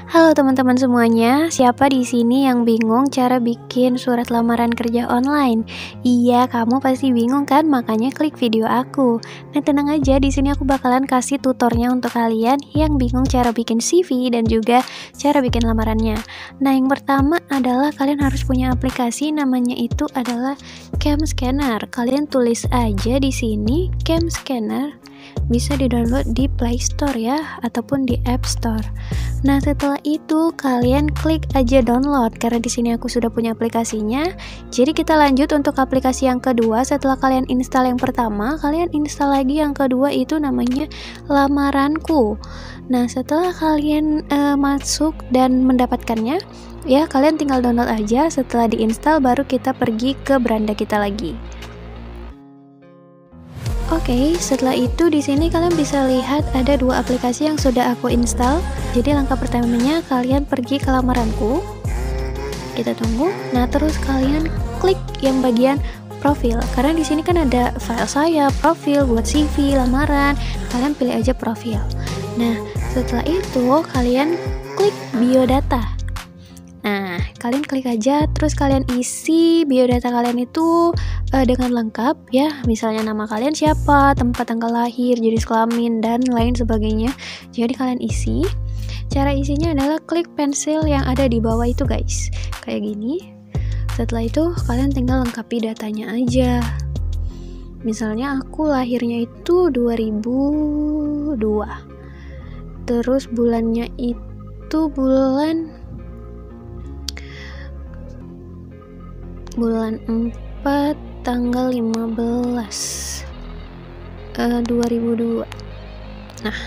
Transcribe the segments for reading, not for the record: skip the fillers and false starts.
Halo teman-teman semuanya, siapa di sini yang bingung cara bikin surat lamaran kerja online? Iya, kamu pasti bingung kan? Makanya klik video aku. Nah, tenang aja, di sini aku bakalan kasih tutornya untuk kalian yang bingung cara bikin CV dan juga cara bikin lamarannya. Nah, yang pertama adalah kalian harus punya aplikasi, namanya itu adalah Cam Scanner. Kalian tulis aja di sini Cam Scanner. Bisa di-download di Play Store ya, ataupun di App Store. Nah, setelah itu kalian klik aja download karena di sini aku sudah punya aplikasinya. Jadi kita lanjut untuk aplikasi yang kedua. Setelah kalian install yang pertama, kalian install lagi yang kedua, itu namanya Lamaranku. Nah, setelah kalian masuk dan mendapatkannya, ya kalian tinggal download aja. Setelah diinstal baru kita pergi ke beranda kita lagi. Oke, setelah itu di sini kalian bisa lihat ada dua aplikasi yang sudah aku install. Jadi langkah pertamanya kalian pergi ke Lamaranku. Kita tunggu. Nah, terus kalian klik yang bagian profil. Karena di sini kan ada file saya, profil buat CV, lamaran. Kalian pilih aja profil. Nah, setelah itu kalian klik biodata. Nah, kalian klik aja, terus kalian isi biodata kalian itu dengan lengkap ya, misalnya nama kalian siapa, tempat tanggal lahir, jenis kelamin, dan lain sebagainya. Jadi kalian isi. Cara isinya adalah klik pensil yang ada di bawah itu guys, kayak gini. Setelah itu kalian tinggal lengkapi datanya aja. Misalnya aku lahirnya itu 2002, terus bulannya itu bulan 4 tanggal 15 2002. Nah,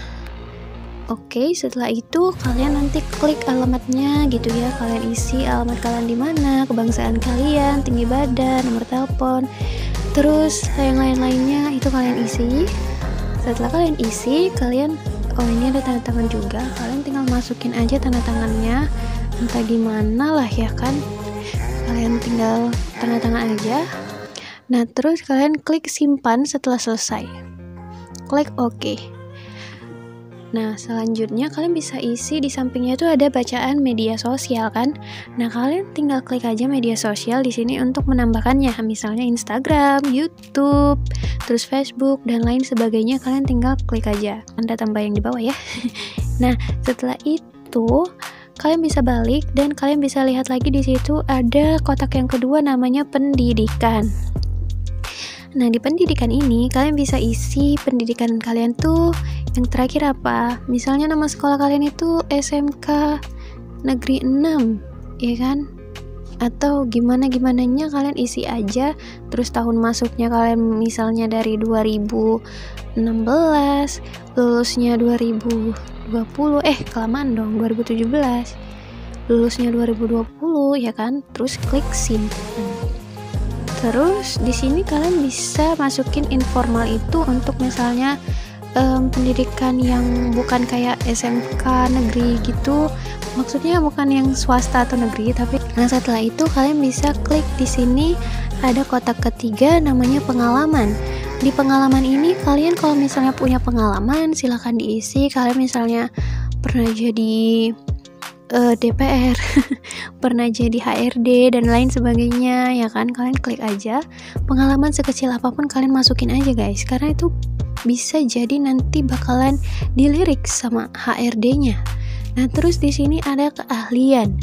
oke, setelah itu kalian nanti klik alamatnya gitu ya. Kalian isi alamat kalian di mana, kebangsaan kalian, tinggi badan, nomor telepon, terus yang lain-lainnya itu kalian isi. Setelah kalian isi, kalian ini ada tanda tangan juga. Kalian tinggal masukin aja tanda tangannya, entah gimana lah ya kan. Kalian tinggal tanda tangan aja. Nah, terus kalian klik simpan setelah selesai. Klik OK. Nah, selanjutnya kalian bisa isi di sampingnya itu ada bacaan media sosial kan. Nah, kalian tinggal klik aja media sosial di sini untuk menambahkannya. Misalnya Instagram, YouTube, terus Facebook dan lain sebagainya. Kalian tinggal klik aja. Anda tambah yang di bawah ya. Nah, setelah itu kalian bisa balik dan kalian bisa lihat lagi di situ ada kotak yang kedua namanya pendidikan. Nah, di pendidikan ini kalian bisa isi pendidikan kalian tuh yang terakhir apa. Misalnya nama sekolah kalian itu SMK Negeri 6, ya kan? Atau gimana-gimananya kalian isi aja. Terus tahun masuknya kalian misalnya dari 2016, lulusnya 2020, kelamaan dong, 2017, lulusnya 2020 ya kan. Terus klik simpan. Terus di sini kalian bisa masukin informal itu untuk misalnya pendidikan yang bukan kayak SMK negeri gitu, maksudnya bukan yang swasta atau negeri, tapi nah setelah itu kalian bisa klik di sini ada kotak ketiga namanya pengalaman. Di pengalaman ini kalian kalau misalnya punya pengalaman silahkan diisi. Kalian misalnya pernah jadi DPR, pernah jadi HRD dan lain sebagainya ya kan. Kalian klik aja, pengalaman sekecil apapun kalian masukin aja guys, karena itu bisa jadi nanti bakalan dilirik sama HRD-nya. Nah, terus di sini ada keahlian.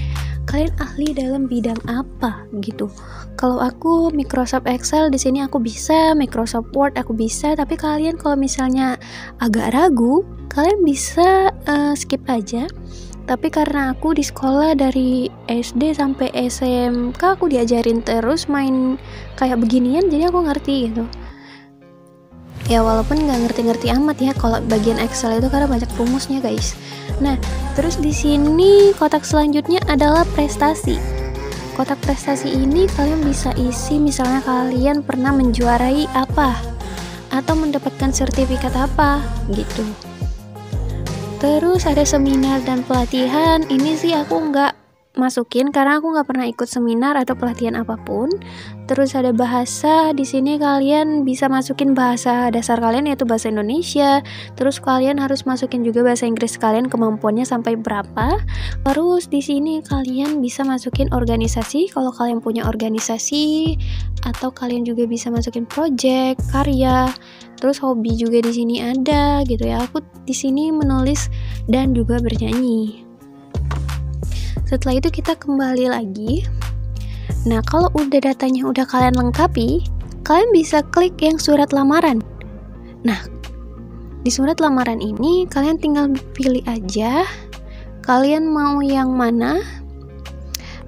Kalian ahli dalam bidang apa gitu. Kalau aku Microsoft Excel, di sini aku bisa, Microsoft Word aku bisa, tapi kalian kalau misalnya agak ragu, kalian bisa skip aja. Tapi karena aku di sekolah dari SD sampai SMK aku diajarin terus main kayak beginian, jadi aku ngerti gitu. Ya walaupun nggak ngerti-ngerti amat ya kalau bagian Excel itu karena banyak rumusnya guys. Nah, terus di sini kotak selanjutnya adalah prestasi. Kotak prestasi ini kalian bisa isi misalnya kalian pernah menjuarai apa atau mendapatkan sertifikat apa gitu. Terus ada seminar dan pelatihan. Ini sih aku nggak masukin karena aku nggak pernah ikut seminar atau pelatihan apapun. Terus ada bahasa, di sini kalian bisa masukin bahasa dasar kalian yaitu bahasa Indonesia. Terus kalian harus masukin juga bahasa Inggris kalian kemampuannya sampai berapa. Terus di sini kalian bisa masukin organisasi kalau kalian punya organisasi, atau kalian juga bisa masukin project, karya. Terus hobi juga di sini ada gitu ya. Aku di sini menulis dan juga bernyanyi. Setelah itu kita kembali lagi. Nah, kalau udah datanya udah kalian lengkapi, kalian bisa klik yang surat lamaran. Nah, di surat lamaran ini kalian tinggal pilih aja kalian mau yang mana.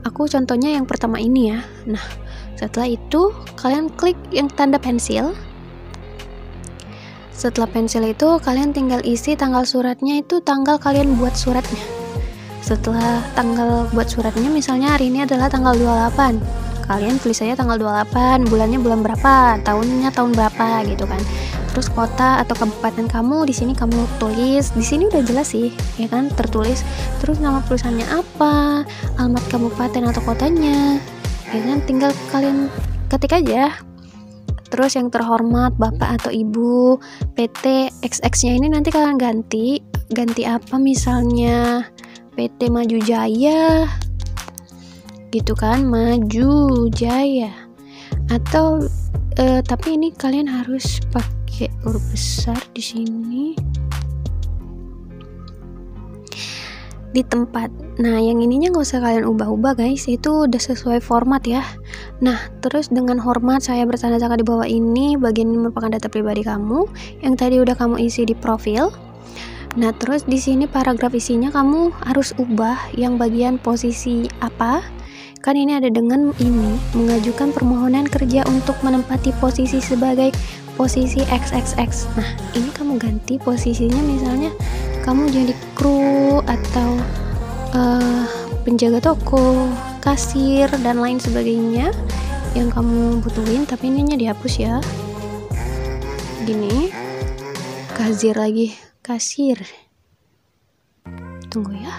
Aku contohnya yang pertama ini ya. Nah, setelah itu kalian klik yang tanda pensil. Setelah pensil itu kalian tinggal isi tanggal suratnya, itu tanggal kalian buat suratnya. Setelah tanggal buat suratnya, misalnya hari ini adalah tanggal 28, kalian tulis aja tanggal 28, bulannya bulan berapa, tahunnya tahun berapa gitu kan. Terus kota atau kabupaten kamu di sini kamu tulis. Di sini udah jelas sih, ya kan, tertulis. Terus nama perusahaannya apa, alamat kabupaten atau kotanya, ya kan, tinggal kalian ketik aja. Terus yang terhormat Bapak atau Ibu, PT XX-nya ini nanti kalian ganti apa, misalnya PT Maju Jaya gitu kan, Maju Jaya. Atau tapi ini kalian harus pakai huruf besar di sini di tempat. Nah, yang ininya nggak usah kalian ubah-ubah guys, itu udah sesuai format ya. Nah, terus dengan hormat saya bertanda tangan di bawah ini, bagian ini merupakan data pribadi kamu yang tadi udah kamu isi di profil. Nah, terus di sini paragraf isinya kamu harus ubah yang bagian posisi apa. Kan ini ada dengan ini mengajukan permohonan kerja untuk menempati posisi sebagai posisi XXX. Nah, ini kamu ganti posisinya, misalnya kamu jadi kru atau penjaga toko, kasir dan lain sebagainya yang kamu butuhin, tapi ininya dihapus ya. Gini, kasir lagi, kasir. Tunggu ya.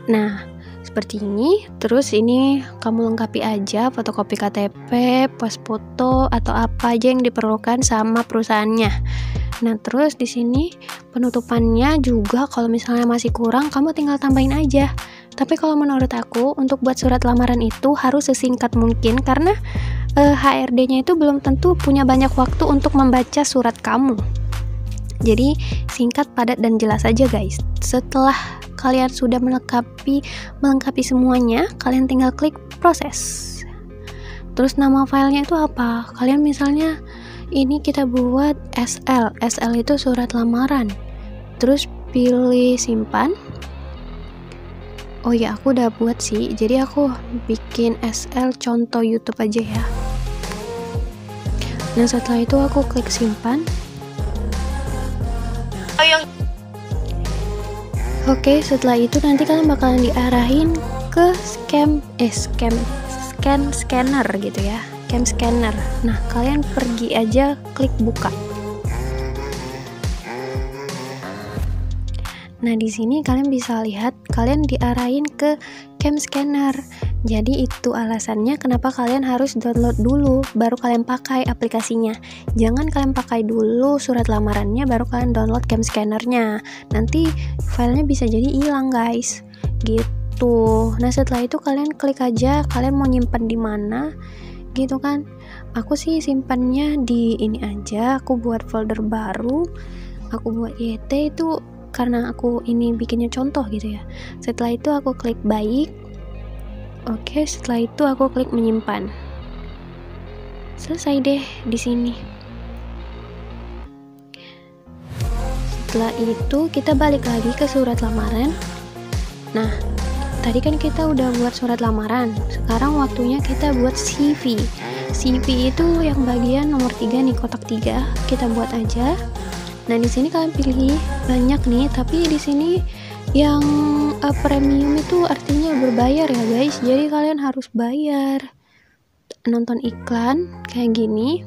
Nah, seperti ini. Terus ini kamu lengkapi aja fotokopi KTP, pas foto atau apa aja yang diperlukan sama perusahaannya. Nah, terus di sini penutupannya juga kalau misalnya masih kurang kamu tinggal tambahin aja. Tapi kalau menurut aku untuk buat surat lamaran itu harus sesingkat mungkin, karena HRD-nya itu belum tentu punya banyak waktu untuk membaca surat kamu. Jadi singkat, padat dan jelas aja guys. Setelah kalian sudah melengkapi semuanya, kalian tinggal klik proses. Terus nama filenya itu apa? Kalian misalnya ini kita buat SL itu surat lamaran. Terus pilih simpan. Oh ya, aku udah buat sih, jadi aku bikin SL contoh YouTube aja ya. Nah, setelah itu aku klik simpan. Oke, setelah itu nanti kalian bakalan diarahin ke scanner gitu ya, scanner. Nah, kalian pergi aja klik buka. Nah, di sini kalian bisa lihat kalian diarahin ke scanner. Jadi itu alasannya kenapa kalian harus download dulu baru kalian pakai aplikasinya. Jangan kalian pakai dulu surat lamarannya baru kalian download scannernya. Nanti filenya bisa jadi hilang guys. Gitu. Nah, setelah itu kalian klik aja kalian mau nyimpan di mana gitu kan. Aku sih simpannya di ini aja. Aku buat folder baru. Aku buat YT itu karena aku ini bikinnya contoh gitu ya. Setelah itu aku klik baik. Oke, setelah itu aku klik menyimpan. Selesai deh di sini. Setelah itu kita balik lagi ke surat lamaran. Nah, tadi kan kita udah buat surat lamaran. Sekarang waktunya kita buat CV. CV itu yang bagian nomor 3 nih, kotak 3. Kita buat aja. Nah, di sini kalian pilih banyak nih, tapi di sini yang premium itu artinya berbayar ya guys. Jadi kalian harus bayar. Nonton iklan kayak gini.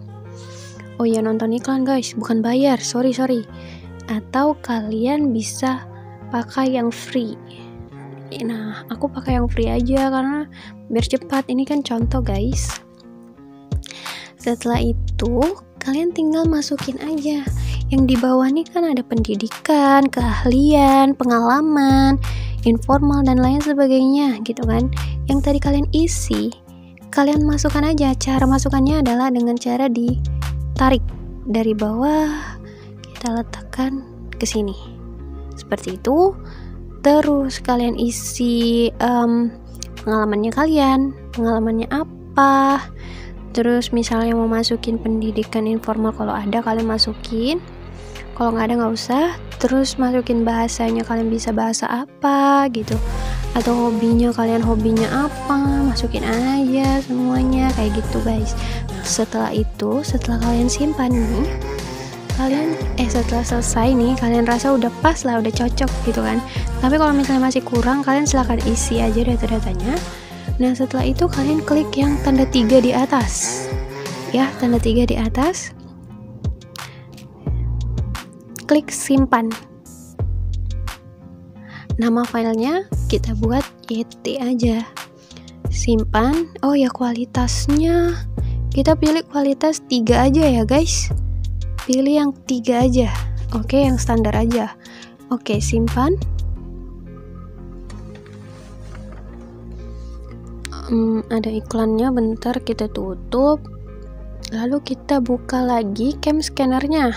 Oh ya, nonton iklan guys, bukan bayar. Sorry. Atau kalian bisa pakai yang free. Nah, aku pakai yang free aja karena biar cepat. Ini kan contoh, guys. Setelah itu, kalian tinggal masukin aja. Yang di bawah nih kan ada pendidikan, keahlian, pengalaman, informal, dan lain sebagainya gitu kan. Yang tadi kalian isi, kalian masukkan aja. Cara masukkannya adalah dengan cara ditarik dari bawah, kita letakkan ke sini. Seperti itu. Terus kalian isi pengalamannya kalian, pengalamannya apa. Terus misalnya mau masukin pendidikan informal, kalau ada kalian masukin, kalau nggak ada nggak usah. Terus masukin bahasanya, kalian bisa bahasa apa gitu, atau hobinya kalian, hobinya apa, masukin aja semuanya kayak gitu, guys. Setelah itu, setelah kalian simpan nih, kalian setelah selesai nih, kalian rasa udah pas lah, udah cocok gitu kan. Tapi kalau misalnya masih kurang, kalian silahkan isi aja data-datanya. Nah, setelah itu kalian klik yang tanda 3 di atas ya, tanda 3 di atas, klik simpan. Nama filenya kita buat YT aja, simpan. Oh ya, kualitasnya kita pilih kualitas 3 aja ya, guys. Pilih yang 3 aja. Oke, yang standar aja. Oke, simpan. Ada iklannya, bentar kita tutup. Lalu kita buka lagi cam scannernya.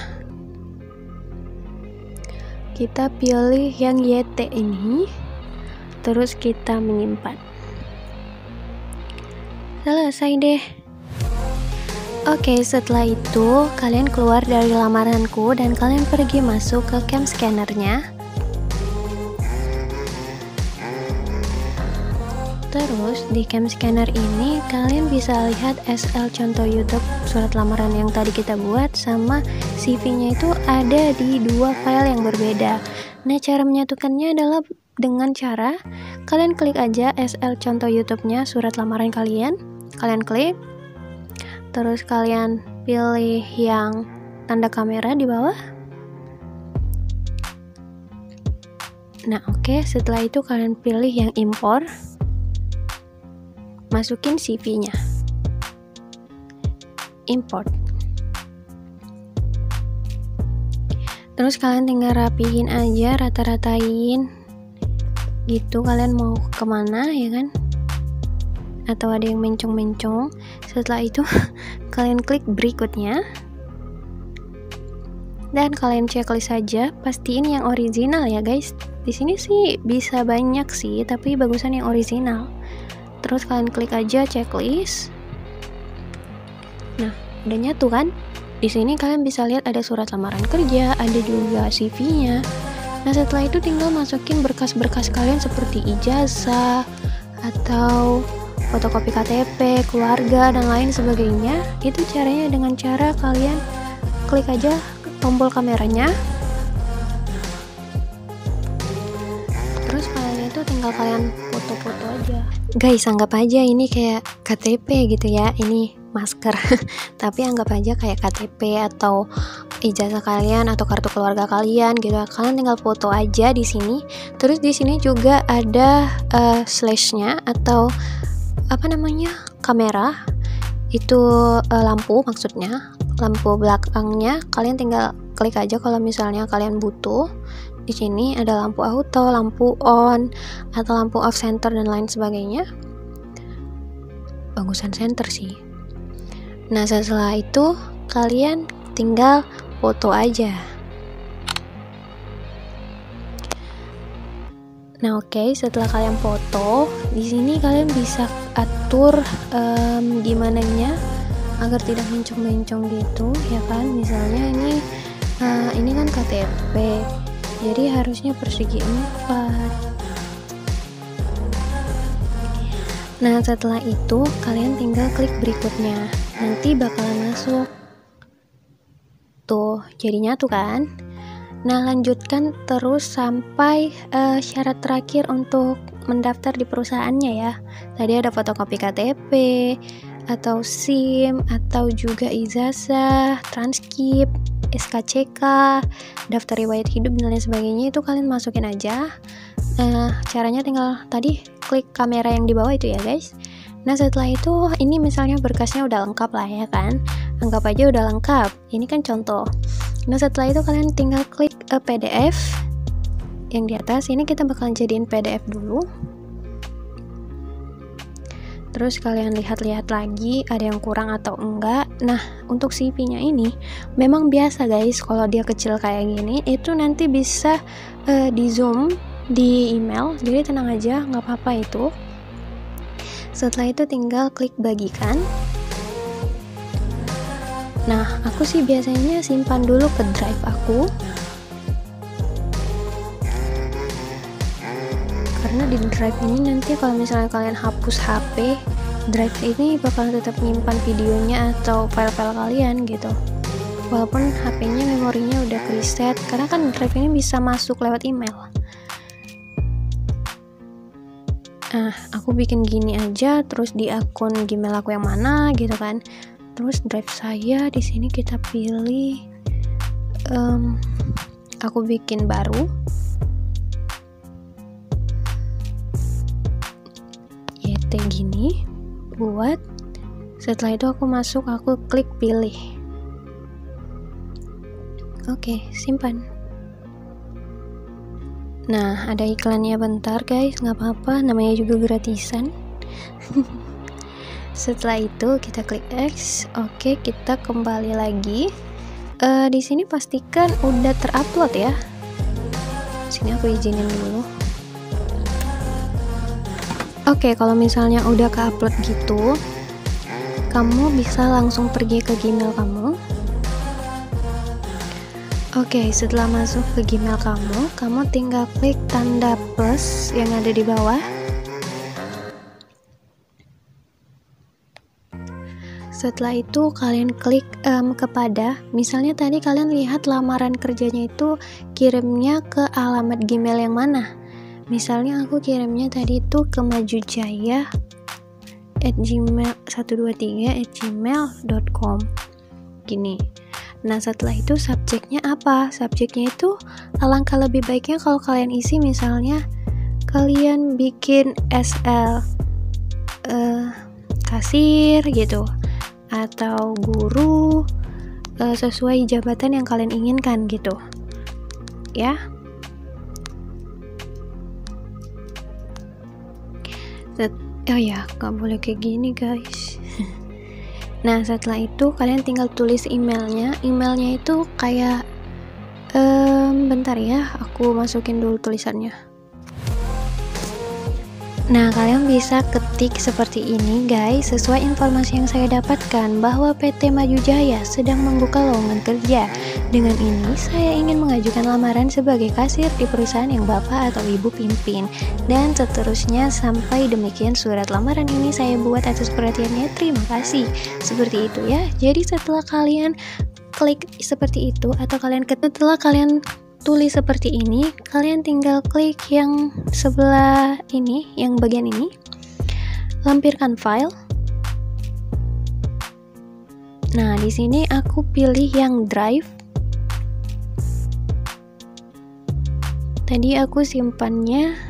Kita pilih yang YT ini. Terus kita menyimpan. Selesai deh. Oke, setelah itu kalian keluar dari lamaranku dan kalian pergi masuk ke cam scannernya. Terus di cam scanner ini kalian bisa lihat SL contoh YouTube surat lamaran yang tadi kita buat, sama CV-nya itu ada di 2 file yang berbeda. Nah, cara menyatukannya adalah dengan cara kalian klik aja SL contoh YouTube-nya surat lamaran kalian klik. Terus kalian pilih yang tanda kamera di bawah. Nah, oke, setelah itu kalian pilih yang impor. Masukin CV-nya. Import. Terus kalian tinggal rapihin aja, rata-ratain. Gitu, kalian mau kemana ya kan? Atau ada yang mencong-mencong. Setelah itu kalian klik berikutnya dan kalian checklist saja, pastiin yang original ya, guys. Di sini sih bisa banyak sih, tapi bagusan yang original. Terus kalian klik aja checklist. Nah, udah nyatu kan? Di sini kalian bisa lihat ada surat lamaran kerja, ada juga CV-nya. Nah, setelah itu tinggal masukin berkas-berkas kalian seperti ijazah atau fotokopi KTP, keluarga, dan lain sebagainya. Itu caranya dengan cara kalian klik aja tombol kameranya. Terus filenya itu tinggal kalian foto-foto aja. Guys, anggap aja ini kayak KTP gitu ya. Ini masker. Tapi anggap aja kayak KTP atau ijazah kalian atau kartu keluarga kalian gitu. Kalian tinggal foto aja di sini. Terus di sini juga ada slashnya atau apa namanya, kamera itu, lampu maksudnya, lampu belakangnya. Kalian tinggal klik aja kalau misalnya kalian butuh. Di sini ada lampu auto, lampu on, atau lampu off center dan lain sebagainya. Bagusan center sih. Nah, setelah itu kalian tinggal foto aja. Nah, oke, setelah kalian foto, di sini kalian bisa atur gimananya agar tidak mencong-mencong gitu, ya kan? Misalnya ini kan KTP, jadi harusnya persegi 4. Nah, setelah itu kalian tinggal klik berikutnya, nanti bakalan masuk. Tuh, jadi nyatu kan? Nah, lanjutkan terus sampai syarat terakhir untuk mendaftar di perusahaannya ya. Tadi ada fotokopi KTP, atau SIM, atau juga ijazah, transkrip, SKCK, daftar riwayat hidup dan lain sebagainya, itu kalian masukin aja. Caranya tinggal tadi klik kamera yang di bawah itu ya guys. Nah setelah itu ini misalnya berkasnya udah lengkap lah ya kan, anggap aja udah lengkap, ini kan contoh. Nah setelah itu kalian tinggal klik PDF yang di atas, ini kita bakalan jadiin PDF dulu. Terus kalian lihat-lihat lagi ada yang kurang atau enggak. Nah untuk CV-nya ini memang biasa guys, kalau dia kecil kayak gini itu nanti bisa di zoom di email, jadi tenang aja, nggak apa-apa itu. Setelah itu tinggal klik bagikan. Nah aku sih biasanya simpan dulu ke drive aku, karena di drive ini nanti kalau misalnya kalian hapus HP, drive ini bakal tetap nyimpan videonya atau file-file kalian gitu, walaupun HP-nya memorinya udah reset, karena kan drive ini bisa masuk lewat email. Nah, aku bikin gini aja, terus di akun Gmail aku yang mana gitu kan. Terus drive saya di sini kita pilih, aku bikin baru. YT gini, buat. Setelah itu aku masuk, aku klik pilih. Oke, simpan. Nah, ada iklannya bentar guys, nggak apa-apa, namanya juga gratisan. Setelah itu kita klik X. Oke, kita kembali lagi. Di sini pastikan udah terupload ya. Sini aku izinin dulu. Oke, kalau misalnya udah ke-upload gitu, kamu bisa langsung pergi ke Gmail kamu. Oke, setelah masuk ke Gmail kamu tinggal klik tanda plus yang ada di bawah. Setelah itu kalian klik kepada, misalnya tadi kalian lihat lamaran kerjanya itu kirimnya ke alamat Gmail yang mana. Misalnya aku kirimnya tadi itu ke majujaya@gmail123@gmail.com gini. Nah setelah itu subjeknya apa? Subjeknya itu alangkah lebih baiknya kalau kalian isi misalnya kalian bikin SL kasir gitu, atau guru, sesuai jabatan yang kalian inginkan gitu ya. Oh ya, gak boleh kayak gini guys. Nah setelah itu kalian tinggal tulis emailnya. Emailnya itu kayak bentar ya, aku masukin dulu tulisannya. Nah kalian bisa ketik seperti ini guys, sesuai informasi yang saya dapatkan bahwa PT Majujaya sedang membuka lowongan kerja. Dengan ini saya ingin mengajukan lamaran sebagai kasir di perusahaan yang bapak atau ibu pimpin, dan seterusnya sampai demikian surat lamaran ini saya buat atas perhatiannya, terima kasih. Seperti itu ya. Jadi setelah kalian klik seperti itu, atau setelah kalian tulis seperti ini, kalian tinggal klik yang sebelah ini, yang bagian ini, lampirkan file. Nah di sini aku pilih yang drive. Tadi aku simpannya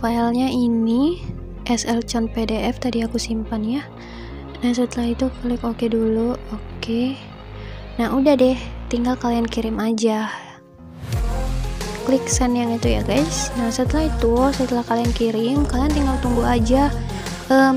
filenya ini slcon PDF tadi aku simpan ya. Nah setelah itu klik OK dulu. Oke. Nah udah deh, tinggal kalian kirim aja, klik send yang itu ya guys. Nah setelah kalian kirim, kalian tinggal tunggu aja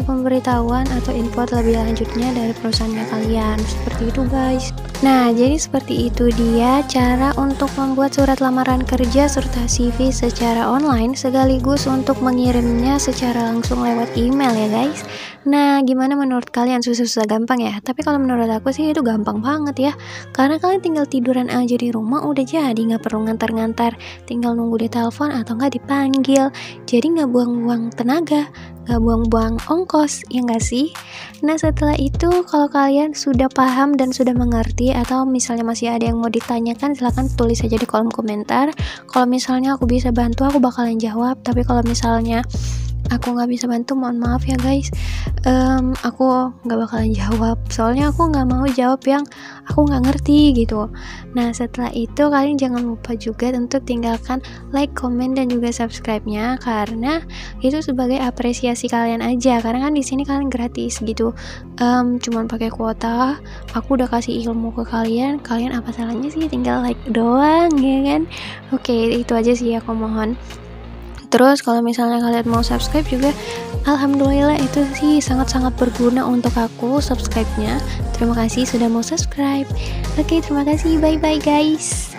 pemberitahuan atau info lebih lanjutnya dari perusahaannya kalian. Seperti itu guys. Nah jadi seperti itu dia cara untuk membuat surat lamaran kerja serta CV secara online, sekaligus untuk mengirimnya secara langsung lewat email ya guys. Nah gimana menurut kalian, susah-susah gampang ya? Tapi kalau menurut aku sih itu gampang banget ya, karena kalian tinggal tiduran aja di rumah udah jadi, nggak perlu ngantar-ngantar, tinggal nunggu ditelepon atau nggak dipanggil. Jadi nggak buang-buang tenaga, nggak buang-buang ongkos, ya nggak sih? Nah setelah itu kalau kalian sudah paham dan sudah mengerti, atau misalnya masih ada yang mau ditanyakan, silahkan tulis aja di kolom komentar. Kalau misalnya aku bisa bantu, aku bakalan jawab. Tapi kalau misalnya aku nggak bisa bantu, mohon maaf ya guys. Aku nggak bakalan jawab, soalnya aku nggak mau jawab yang aku nggak ngerti gitu. Nah setelah itu kalian jangan lupa juga untuk tinggalkan like, comment, dan juga subscribe-nya, karena itu sebagai apresiasi kalian aja, karena kan di sini kalian gratis gitu. Cuman pakai kuota, aku udah kasih ilmu ke kalian apa salahnya sih tinggal like doang ya kan. Oke, itu aja sih aku mohon. Terus kalau misalnya kalian mau subscribe juga, alhamdulillah itu sih sangat-sangat berguna untuk aku subscribe-nya. Terima kasih sudah mau subscribe. Oke, terima kasih, bye bye guys.